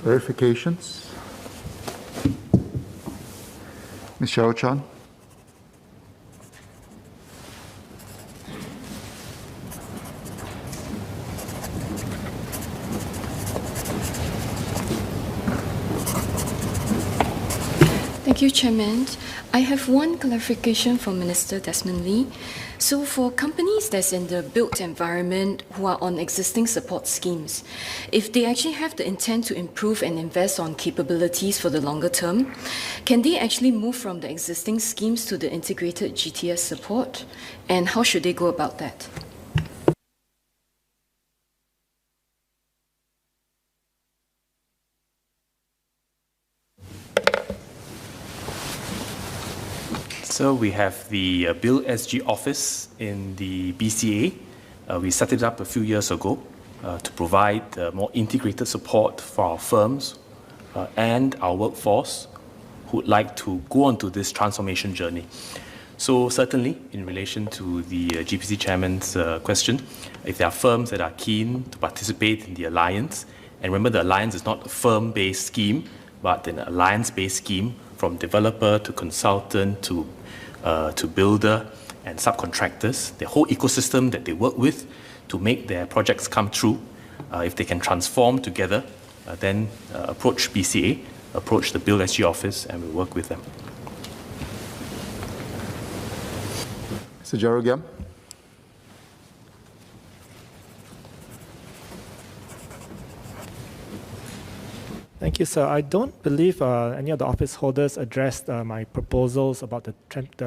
Clarifications? Ms. Xiao Chan. Thank you, Chairman. I have one clarification for Minister Desmond Lee. So for companies that's in the built environment who are on existing support schemes, if they actually have the intent to improve and invest on capabilities for the longer term, can they actually move from the existing schemes to the integrated GTS support? And how should they go about that? So we have the Build SG office in the BCA. We set it up a few years ago to provide more integrated support for our firms and our workforce who would like to go onto this transformation journey. So certainly, in relation to the GPC chairman's question, if there are firms that are keen to participate in the alliance, and remember the alliance is not a firm-based scheme, but an alliance-based scheme from developer to consultant to builder and subcontractors, the whole ecosystem that they work with to make their projects come true. If they can transform together, then approach BCA, approach the Build SG office, and we'll work with them. Mr. Jarogiam. Thank you, sir. I don't believe any of the office holders addressed my proposals about the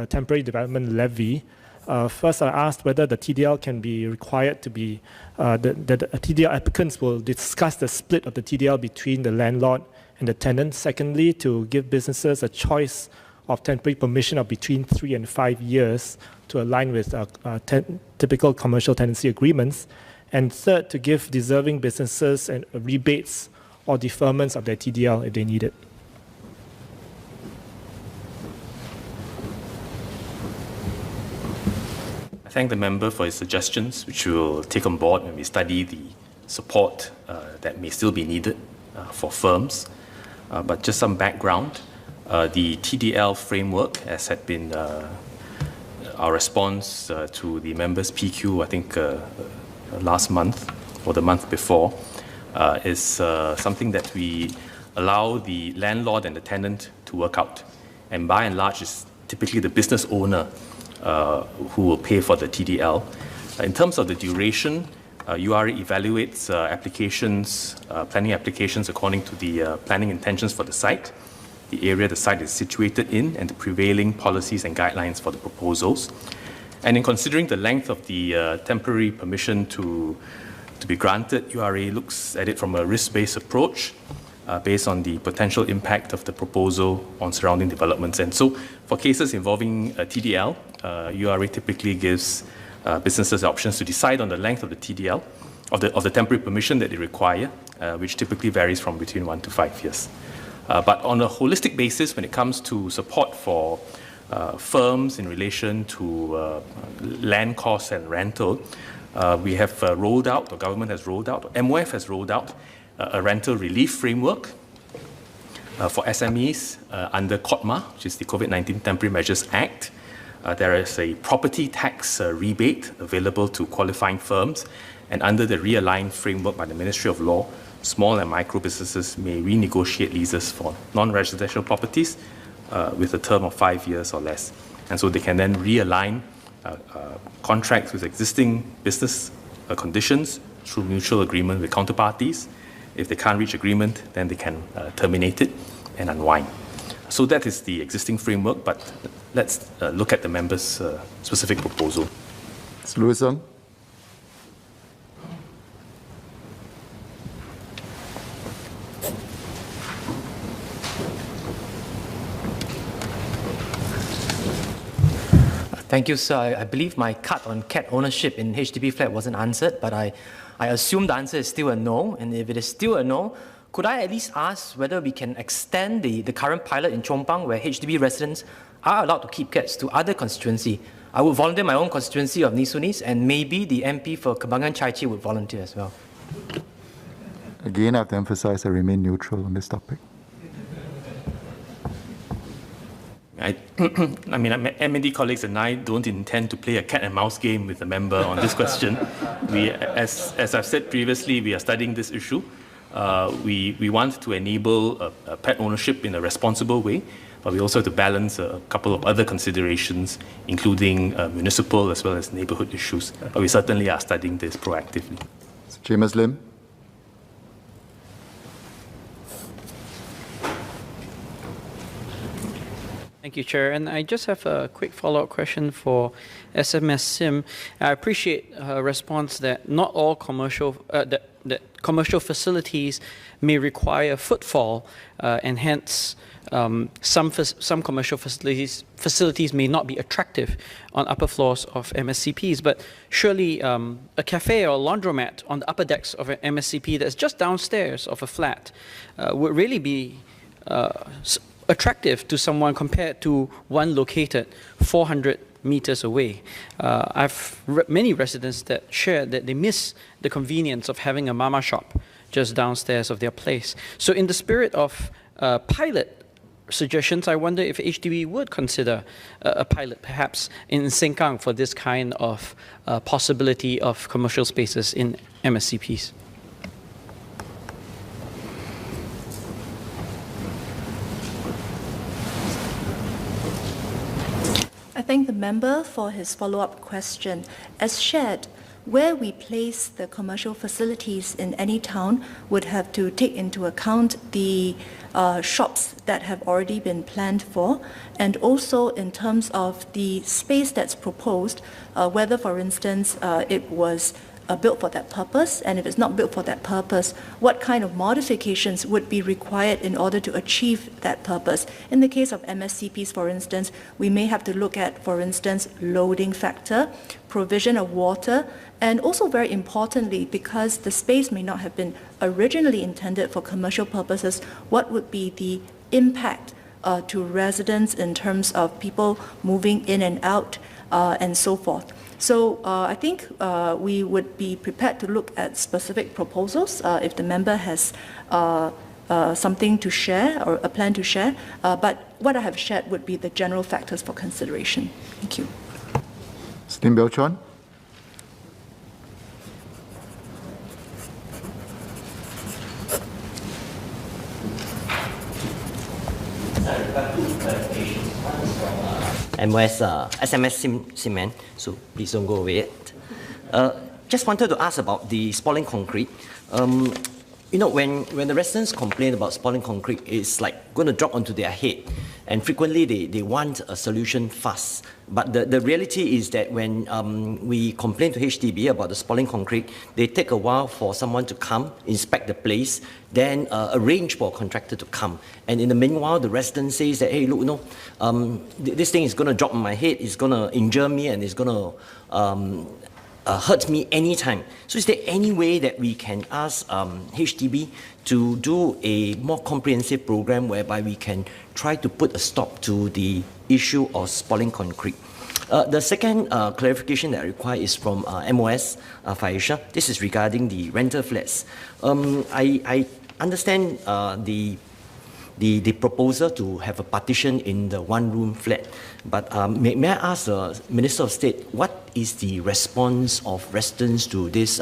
temporary development levy. First, I asked whether the TDL can be required to be, the TDL applicants will discuss the split of the TDL between the landlord and the tenant. Secondly, to give businesses a choice of temporary permission of between 3 and 5 years to align with typical commercial tenancy agreements. And third, to give deserving businesses rebates or deferments of their TDL if they need it. I thank the member for his suggestions, which we will take on board when we study the support that may still be needed for firms. But just some background, the TDL framework, as had been our response to the members' PQ, I think last month or the month before, is something that we allow the landlord and the tenant to work out. And by and large, it's typically the business owner who will pay for the TDL. In terms of the duration, URA evaluates applications, planning applications according to the planning intentions for the site, the area the site is situated in, and the prevailing policies and guidelines for the proposals. And in considering the length of the temporary permission to be granted, URA looks at it from a risk-based approach based on the potential impact of the proposal on surrounding developments. And so for cases involving TDL, URA typically gives businesses options to decide on the length of the TDL, of the temporary permission that they require, which typically varies from between 1 to 5 years. But on a holistic basis, when it comes to support for firms in relation to land costs and rental, we have rolled out, the government has rolled out, MOF has rolled out a rental relief framework for SMEs under COTMA, which is the COVID-19 Temporary Measures Act. There is a property tax rebate available to qualifying firms, and under the realigned framework by the Ministry of Law, small and micro businesses may renegotiate leases for non-residential properties with a term of 5 years or less. And so they can then realign contracts with existing business conditions through mutual agreement with counterparties. If they can't reach agreement, then they can terminate it and unwind. So that is the existing framework, but let's look at the member's specific proposal. Mr. Lewison. Thank you, sir. I believe my cut on cat ownership in HDB flat wasn't answered, but I assume the answer is still a no. And if it is still a no, could I at least ask whether we can extend the current pilot in Chong Pang, where HDB residents are allowed to keep cats, to other constituency? I would volunteer my own constituency of Nisunis, and maybe the MP for Kembangan Chai Chee would volunteer as well. Again, I have to emphasize I remain neutral on this topic. I mean, MND colleagues and I don't intend to play a cat and mouse game with the member on this question. As I've said previously, we are studying this issue. We want to enable a pet ownership in a responsible way, but we also have to balance a couple of other considerations, including municipal as well as neighborhood issues. But we certainly are studying this proactively. James Lim. Thank you, Chair. And I just have a quick follow-up question for SMS Sim. I appreciate her response that not all commercial that commercial facilities may require footfall, and hence some commercial facilities may not be attractive on upper floors of MSCPs. But surely a cafe or a laundromat on the upper decks of an MSCP that's just downstairs of a flat would really be attractive to someone compared to one located 400 meters away. I've many residents that share that they miss the convenience of having a mama shop just downstairs of their place. So in the spirit of pilot suggestions, I wonder if HDB would consider a pilot perhaps in Sengkang for this kind of possibility of commercial spaces in MSCPs. I thank the member for his follow-up question. As shared, where we place the commercial facilities in any town would have to take into account the shops that have already been planned for, and also in terms of the space that's proposed, whether, for instance, it was built for that purpose, and if it's not built for that purpose, what kind of modifications would be required in order to achieve that purpose. In the case of MSCPs, for instance, we may have to look at, for instance, loading factor, provision of water, and also very importantly, because the space may not have been originally intended for commercial purposes, what would be the impact to residents in terms of people moving in and out and so forth. So I think we would be prepared to look at specific proposals if the member has something to share or a plan to share. But what I have shared would be the general factors for consideration. Thank you. Lim Beo Chuan. MOS SMS cement, so please don't go away yet. Just wanted to ask about the spalling concrete. You know, when the residents complain about spalling concrete, it's like going to drop onto their head. And frequently they want a solution fast. But the reality is that when we complain to HDB about the spalling concrete, they take a while for someone to come, inspect the place, then arrange for a contractor to come. And in the meanwhile, the resident says that, hey, look, you know, this thing is going to drop on my head, it's going to injure me, and it's going to hurt me anytime. So is there any way that we can ask HDB to do a more comprehensive program whereby we can try to put a stop to the issue of spalling concrete? The second clarification that I require is from MOS, Faisha. This is regarding the rental flats. I understand the proposal to have a partition in the one-room flat. But may I ask the Minister of State, what is the response of residents to this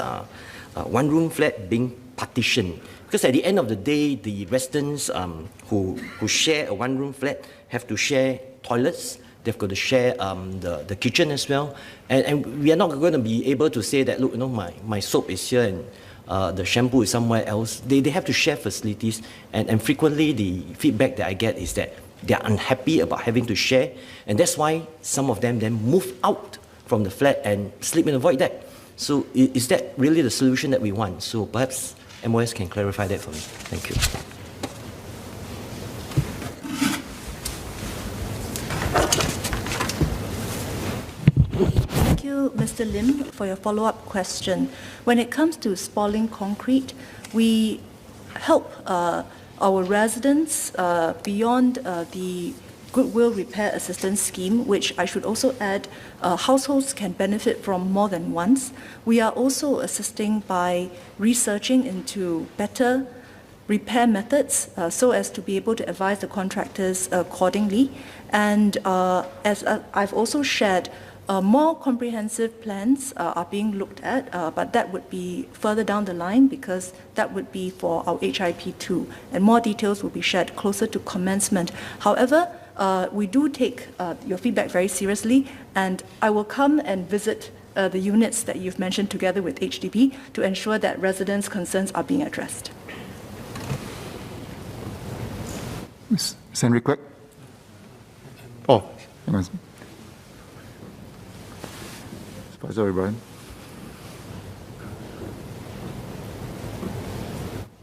one-room flat being partitioned? Because at the end of the day, the residents who share a one-room flat have to share toilets. They've got to share the kitchen as well. And we are not going to be able to say that, look, you know, my soap is here and the shampoo is somewhere else. They have to share facilities. And frequently the feedback that I get is that they are unhappy about having to share. And that's why some of them then move out from the flat and sleep in the void deck. So is that really the solution that we want? So perhaps MOS can clarify that for me. Thank you. Thank you, Mr. Lim, for your follow-up question. When it comes to spalling concrete, we help our residents beyond the goodwill repair assistance scheme, which I should also add, households can benefit from more than once. We are also assisting by researching into better repair methods so as to be able to advise the contractors accordingly. And as I've also shared, more comprehensive plans are being looked at, but that would be further down the line because that would be for our HIP2, and more details will be shared closer to commencement. However, we do take your feedback very seriously, and I will come and visit the units that you've mentioned together with HDB to ensure that residents' concerns are being addressed. Ms. Henry Quek? Oh, Supervisor O'Brien.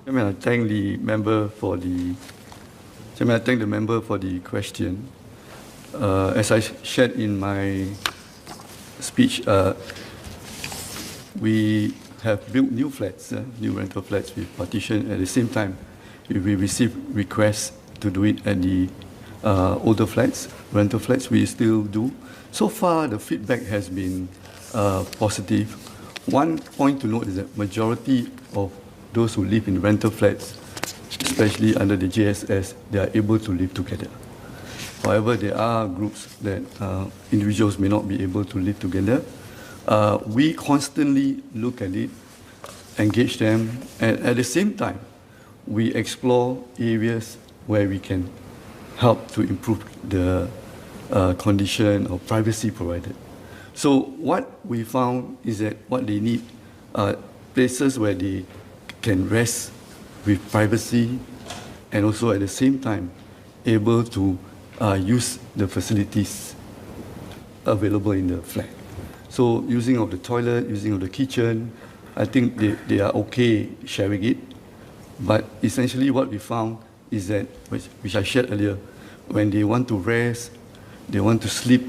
Chairman, I thank the member for the question. As I shared in my speech, we have built new flats, new rental flats with partition. At the same time, we receive requests to do it at the older flats, rental flats. We still do. So far, the feedback has been positive. One point to note is that majority of those who live in rental flats, especially under the JSS, they are able to live together. However, there are groups that individuals may not be able to live together. We constantly look at it, engage them, and at the same time, we explore areas where we can help to improve the condition of privacy provided. So what we found is that what they need are places where they can rest with privacy and also at the same time able to use the facilities available in the flat. So using of the toilet, using of the kitchen, I think they are okay sharing it. But essentially what we found is that, which I shared earlier, when they want to rest, they want to sleep,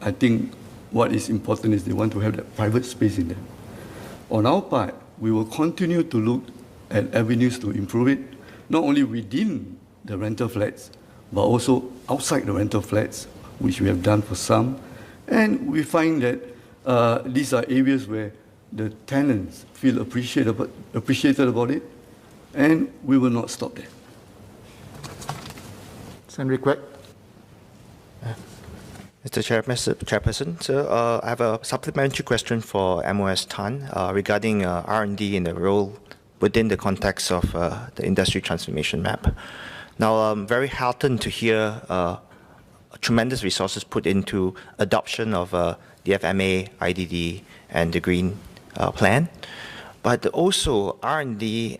I think what is important is they want to have that private space in them. On our part, we will continue to look at avenues to improve it, not only within the rental flats, but also outside the rental flats, which we have done for some. And we find that these are areas where the tenants feel appreciated about it, and we will not stop there. Henry Quek. Mr. Chairperson, so I have a supplementary question for MOS Tan regarding R&D and the role within the context of the industry transformation map. Now, I'm very heartened to hear tremendous resources put into adoption of the FMA, IDD, and the Green Plan, but also R&D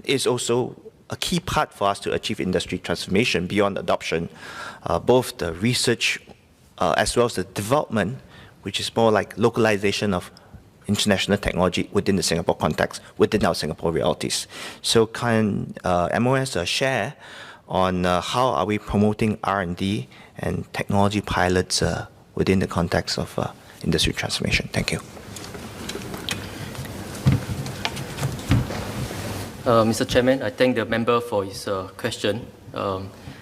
is also a key part for us to achieve industry transformation beyond adoption, both the research as well as the development, which is more like localization of international technology within the Singapore context, within our Singapore realities. So can MOS share on how are we promoting R&D and technology pilots within the context of industry transformation? Thank you. Mr. Chairman, I thank the member for his question.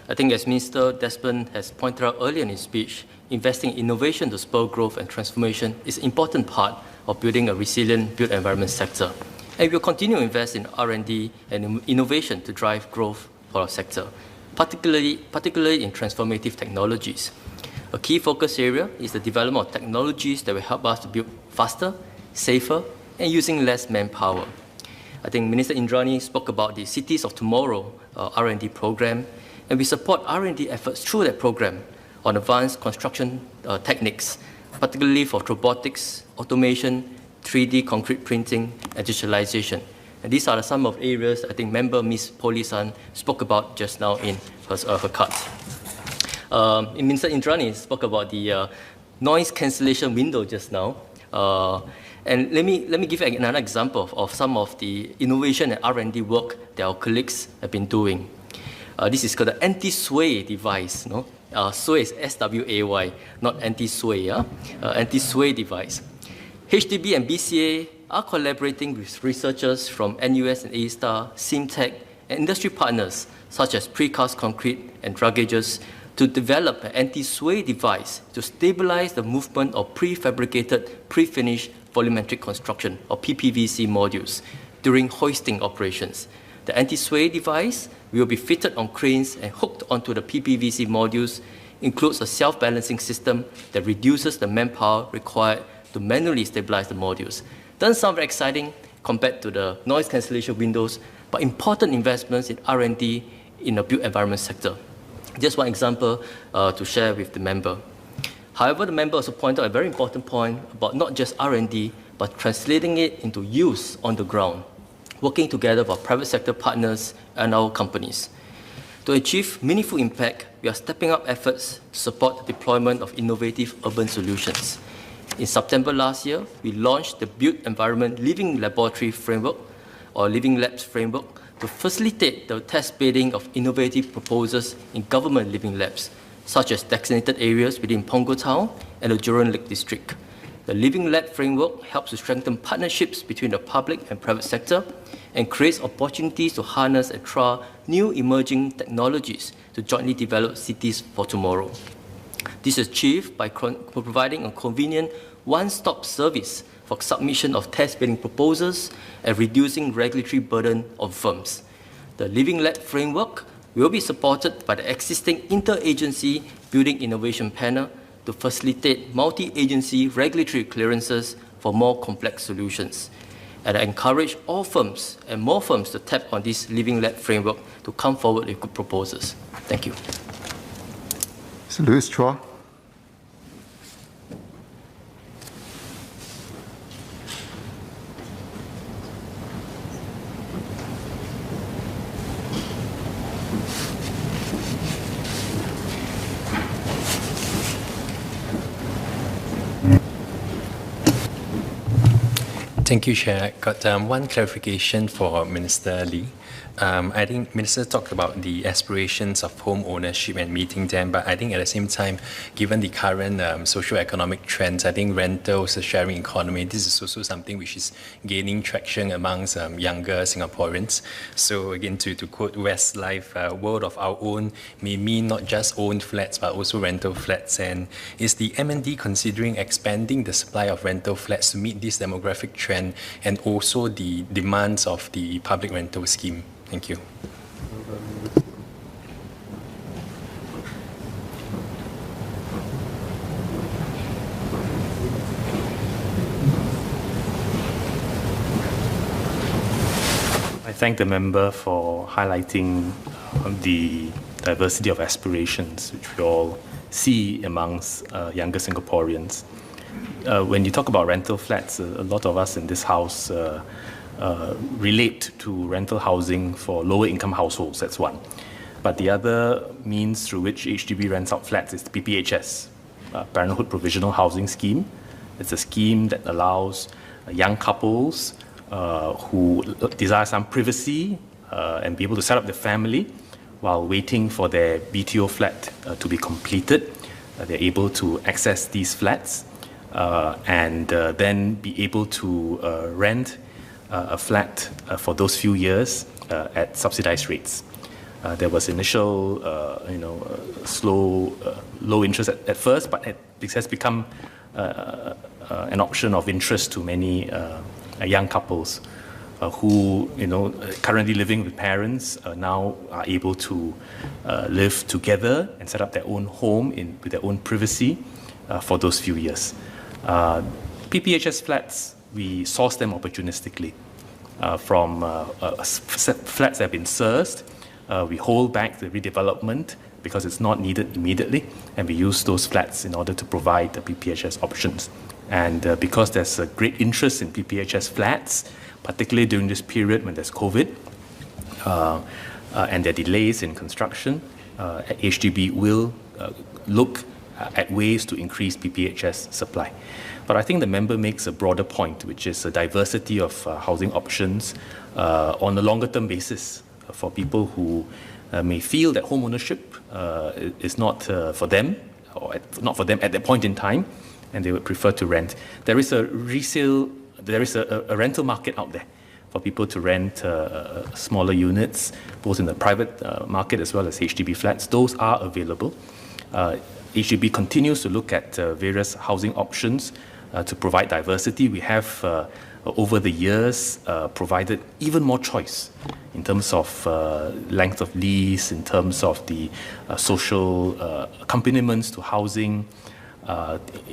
I think as Minister Desmond has pointed out earlier in his speech, investing in innovation to spur growth and transformation is an important part of building a resilient built environment sector. And we will continue to invest in R&D and innovation to drive growth for our sector, particularly in transformative technologies. A key focus area is the development of technologies that will help us to build faster, safer, and using less manpower. I think Minister Indrani spoke about the Cities of Tomorrow R&D program, and we support R&D efforts through that program on advanced construction techniques, particularly for robotics, automation, 3D concrete printing, and digitalization. And these are some of areas I think member Ms. Polisan spoke about just now in her cut. Minister Indrani spoke about the noise cancellation window just now. And let me give another example of some of the innovation and R&D work that our colleagues have been doing. This is called the anti-sway device. No? Sway is S-W-A-Y, not anti-sway. Anti-sway device. HDB and BCA are collaborating with researchers from NUS and A-Star, SIMTech, and industry partners such as Precast Concrete and Dragages to develop an anti-sway device to stabilize the movement of prefabricated, pre-finished volumetric construction, or PPVC modules, during hoisting operations. The anti-sway device will be fitted on cranes and hooked onto the PPVC modules, includes a self-balancing system that reduces the manpower required to manually stabilize the modules. Doesn't sound very exciting compared to the noise cancellation windows, but important investments in R&D in the built environment sector. Just one example to share with the member. However, the member also pointed out a very important point about not just R&D, but translating it into use on the ground, working together with our private sector partners and our companies. To achieve meaningful impact, we are stepping up efforts to support the deployment of innovative urban solutions. In September last year, we launched the Built Environment Living Laboratory Framework, or Living Labs Framework, to facilitate the test bidding of innovative proposals in government living labs, such as designated areas within Punggol Town and the Jurong Lake District. The Living Lab framework helps to strengthen partnerships between the public and private sector and creates opportunities to harness and trial new emerging technologies to jointly develop cities for tomorrow. This is achieved by providing a convenient one-stop service for submission of test bidding proposals and reducing regulatory burden on firms. The Living Lab framework will be supported by the existing interagency Building Innovation Panel to facilitate multi-agency regulatory clearances for more complex solutions. And I encourage all firms and more firms to tap on this Living Lab framework to come forward with good proposals. Thank you. Mr. Louis Chua. Thank you, Chair. I got one clarification for Minister Lee. I think Minister talked about the aspirations of home ownership and meeting them, but I think at the same time, given the current socio-economic trends, I think rentals, the sharing economy, this is also something which is gaining traction amongst younger Singaporeans. So again, to quote Westlife, world of our own may mean not just owned flats, but also rental flats. And is the MND considering expanding the supply of rental flats to meet this demographic trend and also the demands of the public rental scheme? Thank you. I thank the member for highlighting the diversity of aspirations which we all see amongst younger Singaporeans. When you talk about rental flats, a lot of us in this house relate to rental housing for lower income households, that's one. But the other means through which HDB rents out flats is the PPHS, Parenthood Provisional Housing Scheme. It's a scheme that allows young couples who desire some privacy and be able to set up their family while waiting for their BTO flat to be completed. They're able to access these flats and then be able to rent a flat for those few years at subsidized rates. There was initial, slow, low interest at first, but it has become an option of interest to many young couples who, currently living with parents, now are able to live together and set up their own home with their own privacy for those few years. PPHS flats, we source them opportunistically from flats that have been sourced. We hold back the redevelopment because it's not needed immediately, and we use those flats in order to provide the PPHS options. And because there's a great interest in PPHS flats, particularly during this period when there's COVID, and there are delays in construction, HDB will look at ways to increase PPHS supply. But I think the member makes a broader point, which is a diversity of housing options on a longer term basis for people who may feel that home ownership is not for them, or not for them at that point in time, and they would prefer to rent. There is a rental market out there for people to rent smaller units, both in the private market as well as HDB flats. Those are available. HDB continues to look at various housing options to provide diversity. We have, over the years, provided even more choice in terms of length of lease, in terms of the social accompaniments to housing,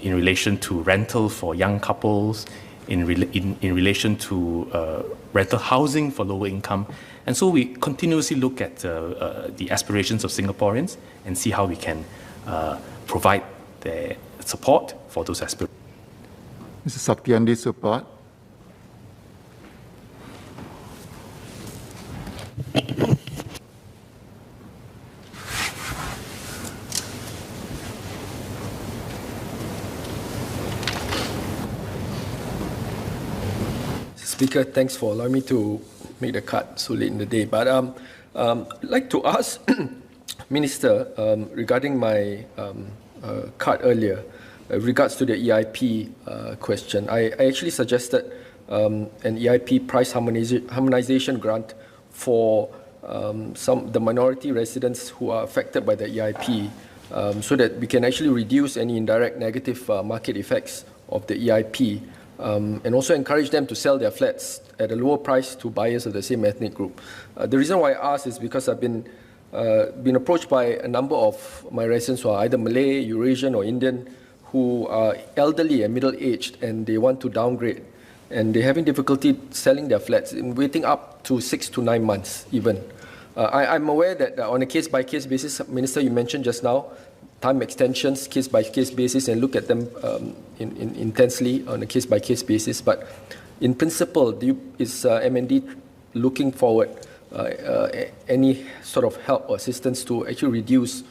in relation to rental for young couples, in relation to rental housing for lower income. And so we continuously look at the aspirations of Singaporeans and see how we can provide the support for those aspirations. Mr. Saktiandi Supat. Speaker, thanks for allowing me to make the cut so late in the day. But I'd like to ask Minister regarding my cut earlier, regards to the EIP question. I actually suggested an EIP price harmonization grant for the minority residents who are affected by the EIP, so that we can actually reduce any indirect negative market effects of the EIP, and also encourage them to sell their flats at a lower price to buyers of the same ethnic group. The reason why I ask is because I've been approached by a number of my residents who are either Malay, Eurasian or Indian, who are elderly and middle-aged, and they want to downgrade, and they're having difficulty selling their flats and waiting up to 6 to 9 months even. I'm aware that on a case-by-case basis, Minister, you mentioned just now, time extensions, case-by-case basis, and look at them intensely on a case-by-case basis. But in principle, is MND looking forward any sort of help or assistance to actually reduce,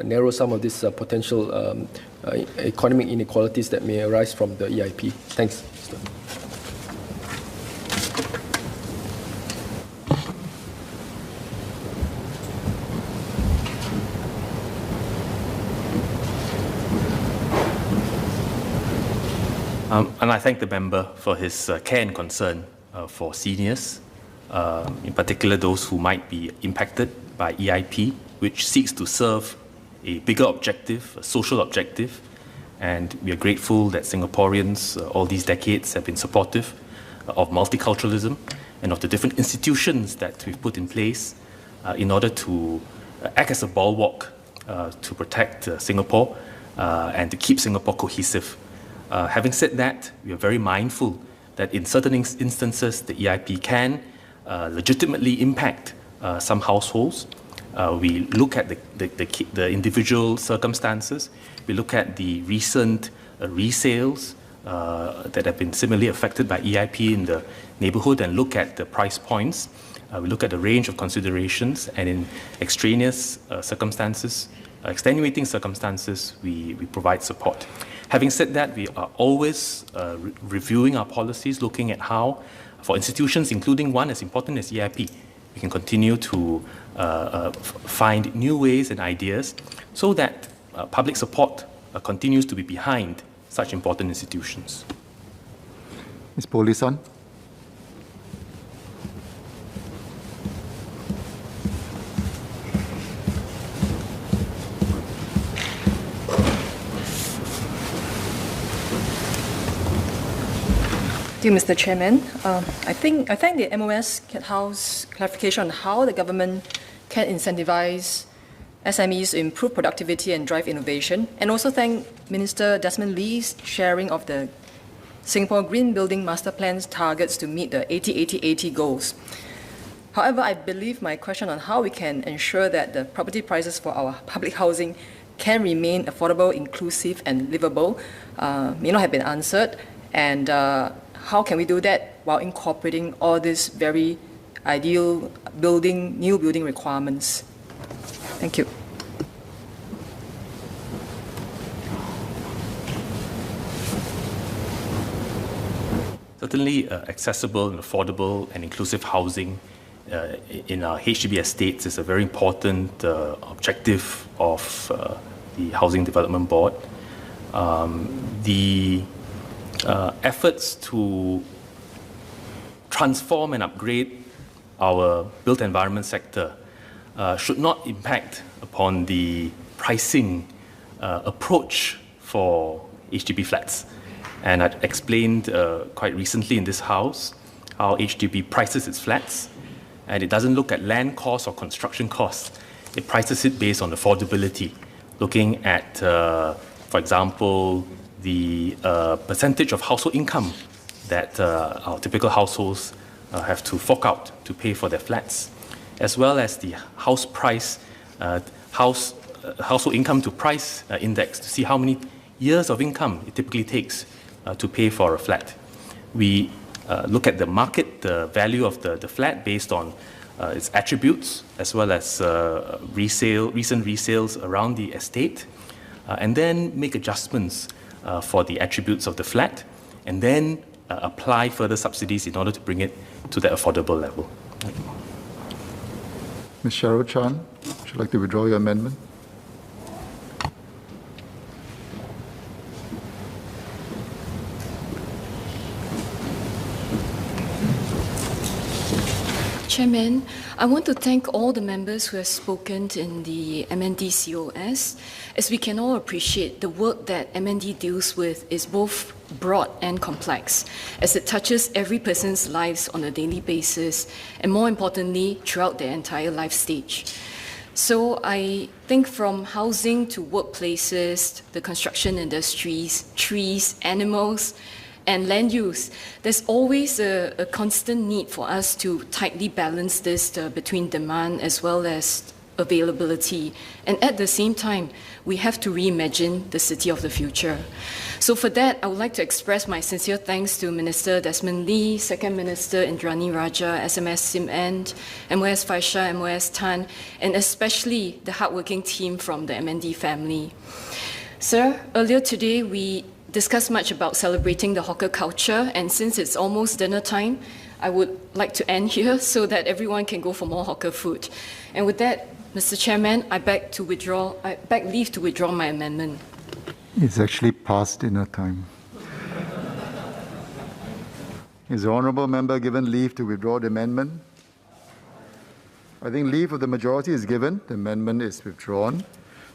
narrow some of these potential economic inequalities that may arise from the EIP? Thanks. And I thank the member for his care and concern for seniors, in particular those who might be impacted by EIP, which seeks to serve a bigger objective, a social objective. And we are grateful that Singaporeans all these decades have been supportive of multiculturalism and of the different institutions that we've put in place in order to act as a bulwark to protect Singapore and to keep Singapore cohesive. Having said that, we are very mindful that in certain instances, the EIP can legitimately impact some households. We look at the individual circumstances. We look at the recent resales that have been similarly affected by EIP in the neighborhood and look at the price points. We look at the range of considerations, and in extraneous circumstances, extenuating circumstances, we provide support. Having said that, we are always reviewing our policies, looking at how, for institutions, including one as important as EIP, we can continue to find new ways and ideas so that public support continues to be behind such important institutions. Ms. Polisan. Thank you, Mr. Chairman. I thank the MOS House clarification on how the government can incentivize SMEs to improve productivity and drive innovation, and also thank Minister Desmond Lee's sharing of the Singapore Green Building Master Plan's targets to meet the 80-80-80 goals. However, I believe my question on how we can ensure that the property prices for our public housing can remain affordable, inclusive, and livable may not have been answered. And how can we do that while incorporating all these very ideal new building requirements? Thank you. Certainly, accessible and affordable and inclusive housing in our HDB estates is a very important objective of the Housing Development Board. The efforts to transform and upgrade our built environment sector should not impact upon the pricing approach for HDB flats. And I explained quite recently in this House how HDB prices its flats, and it doesn't look at land costs or construction costs. It prices it based on affordability, looking at, for example, the percentage of household income that our typical households have to fork out to pay for their flats, as well as the house price, household income to price index to see how many years of income it typically takes to pay for a flat. We look at the market, the value of the flat based on its attributes, as well as recent resales around the estate, and then make adjustments for the attributes of the flat, and then apply further subsidies in order to bring it to the affordable level. Ms. Cheryl Chan, would you like to withdraw your amendment? Chairman, I want to thank all the members who have spoken in the MND COS. As we can all appreciate, the work that MND deals with is both broad and complex, as it touches every person's lives on a daily basis, and more importantly, throughout their entire life stage. So I think from housing to workplaces, the construction industries, trees, animals, and land use, there's always a constant need for us to tightly balance this between demand as well as availability. And at the same time, we have to reimagine the city of the future. So for that, I would like to express my sincere thanks to Minister Desmond Lee, Second Minister Indrani Raja, SMS Sim Ent, MOS Faisha, MOS Tan, and especially the hardworking team from the MND family. Sir, earlier today we discussed much about celebrating the hawker culture, and since it's almost dinner time, I would like to end here so that everyone can go for more hawker food. And with that, Mr. Chairman, I beg leave to withdraw my amendment. It's actually past dinner time. Is the honourable member given leave to withdraw the amendment? I think leave of the majority is given. The amendment is withdrawn.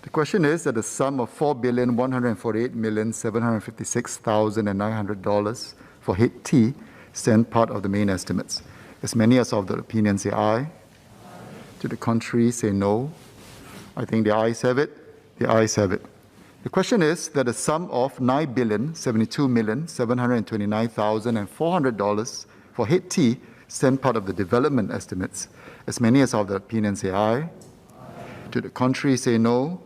The question is that the sum of $4,148,756,900 for head T stand part of the main estimates. As many as of the opinion say aye. To the contrary, say no. I think the ayes have it. The ayes have it. The question is that the sum of $9,072,729,400 for head T stand part of the development estimates. As many as of the opinion say aye. To the contrary, say no.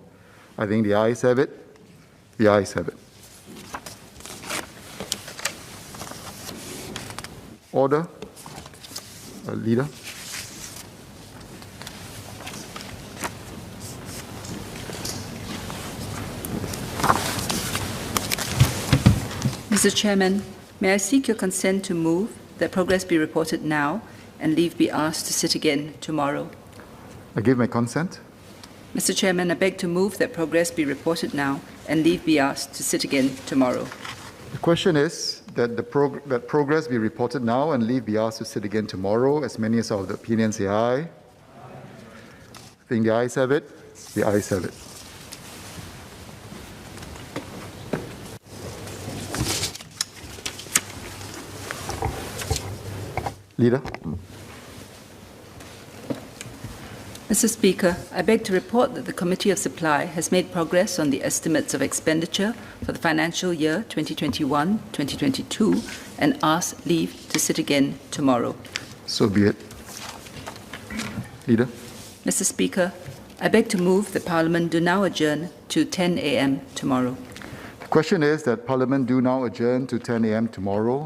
I think the ayes have it. The ayes have it. Order. Leader. Mr. Chairman, may I seek your consent to move that progress be reported now and leave be asked to sit again tomorrow? I give my consent. Mr. Chairman, I beg to move that progress be reported now and leave be asked to sit again tomorrow. The question is that that progress be reported now and leave be asked to sit again tomorrow. As many as of the opinion say aye. I think the ayes have it. The ayes have it. Leader. Mr. Speaker, I beg to report that the Committee of Supply has made progress on the estimates of expenditure for the financial year 2021-2022 and ask leave to sit again tomorrow. So be it. Leader. Mr. Speaker, I beg to move that Parliament do now adjourn to 10 a.m. tomorrow. The question is that Parliament do now adjourn to 10 a.m. tomorrow.